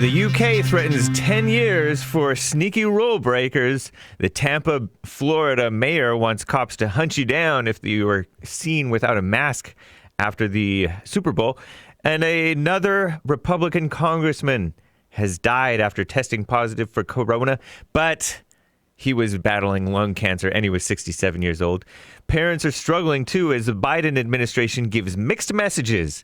The UK threatens 10 years for sneaky rule breakers. The Tampa, Florida mayor wants cops to hunt you down if you were seen without a mask after the Super Bowl. And another Republican congressman has died after testing positive for corona, but he was battling lung cancer and he was 67 years old. Parents are struggling too as the Biden administration gives mixed messages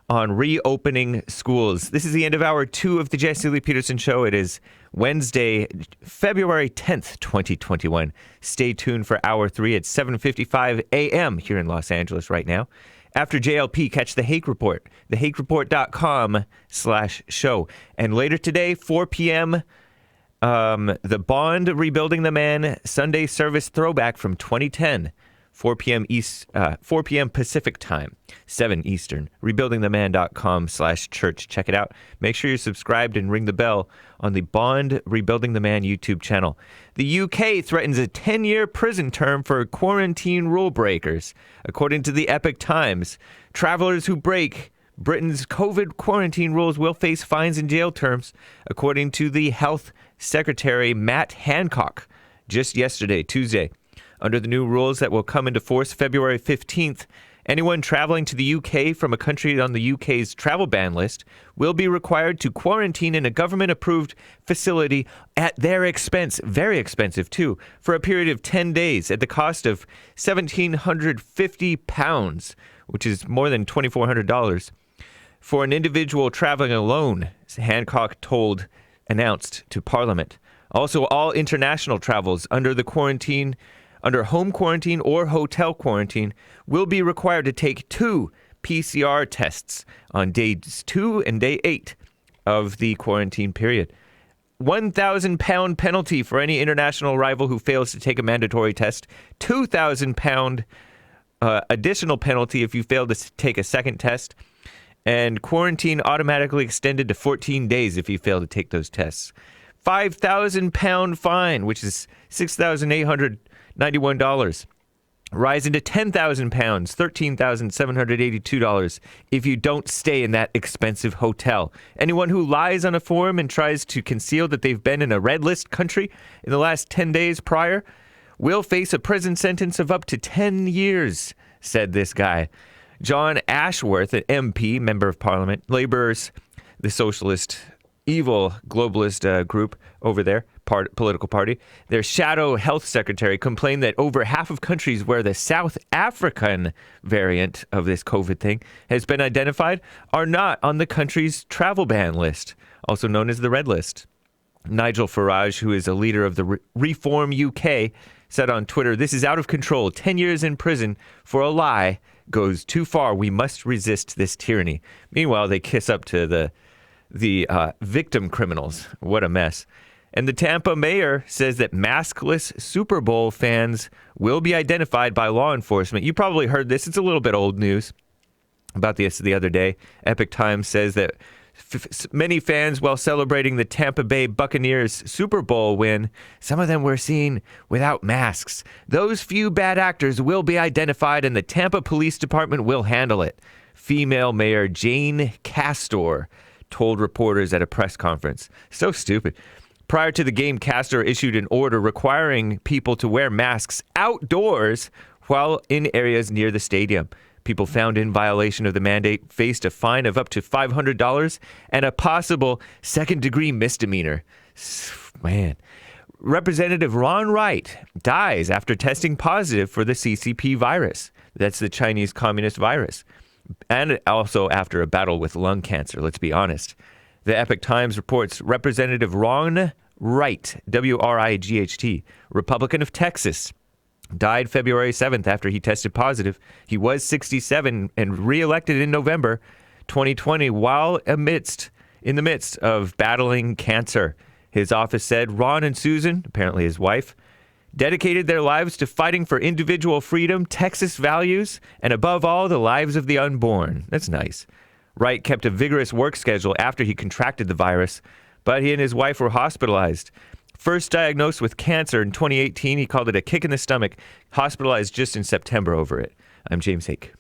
on reopening schools. This is the end of hour 2 of the Jesse Lee Peterson Show. It is Wednesday, February 10th, 2021. Stay tuned for hour 3 at 7:55 a.m. here in Los Angeles right now. After JLP, catch the Hake Report, thehakereport.com/show. And later today, 4 p.m., the Bond Rebuilding the Man Sunday service throwback from 2010. 4 p.m. Pacific time, 7 Eastern. Rebuildingtheman.com/church. Check it out. Make sure you're subscribed and ring the bell on the Bond Rebuilding the Man YouTube channel. The UK threatens a 10-year prison term for quarantine rule breakers. According to the Epoch Times, travelers who break Britain's COVID quarantine rules will face fines and jail terms, according to the Health Secretary Matt Hancock just yesterday, Tuesday. Under the new rules that will come into force February 15th, anyone traveling to the UK from a country on the UK's travel ban list will be required to quarantine in a government-approved facility at their expense, very expensive too, for a period of 10 days at the cost of £1,750, which is more than $2,400. For an individual traveling alone, Hancock announced to Parliament. Also, all international travels under home quarantine or hotel quarantine will be required to take 2 PCR tests on days 2 and day 8 of the quarantine period. £1,000 penalty for any international arrival who fails to take a mandatory test. £2,000 additional penalty if you fail to take a second test. And quarantine automatically extended to 14 days if you fail to take those tests. £5,000 fine, which is $6,891, rising to £10,000, $13,782 if you don't stay in that expensive hotel. Anyone who lies on a form and tries to conceal that they've been in a red list country in the last 10 days prior will face a prison sentence of up to 10 years, said this guy. John Ashworth, an MP, member of Parliament, Labour's, the socialist, evil globalist group over there, political party, their shadow health secretary complained that over half of countries where the South African variant of this COVID thing has been identified are not on the country's travel ban list, also known as the red list. Nigel Farage, who is a leader of the Reform UK, said on Twitter, "This is out of control. 10 years in prison for a lie goes too far. We must resist this tyranny." Meanwhile, they kiss up to the victim criminals. What a mess. And the Tampa Mayor says that maskless Super Bowl fans will be identified by law enforcement. You probably heard this. It's a little bit old news about this the other day. Epoch Times says that many fans, while celebrating the Tampa Bay Buccaneers Super Bowl win, some of them were seen without masks. Those few bad actors will be identified and the Tampa Police Department will handle it. Female Mayor Jane Castor told reporters at a press conference. So stupid. Prior to the game, Castor issued an order requiring people to wear masks outdoors while in areas near the stadium. People found in violation of the mandate faced a fine of up to $500 and a possible second-degree misdemeanor. Man. Representative Ron Wright dies after testing positive for the CCP virus. That's the Chinese Communist virus. And also after a battle with lung cancer, let's be honest. The Epoch Times reports Representative Ron Wright, W-R-I-G-H-T, Republican of Texas, died February 7th after he tested positive. He was 67 and re-elected in November 2020 while in the midst of battling cancer. His office said Ron and Susan, apparently his wife, dedicated their lives to fighting for individual freedom, Texas values, and above all, the lives of the unborn. That's nice. Wright kept a vigorous work schedule after he contracted the virus, but he and his wife were hospitalized. First diagnosed with cancer in 2018, he called it a kick in the stomach, hospitalized just in September over it. I'm James Hake.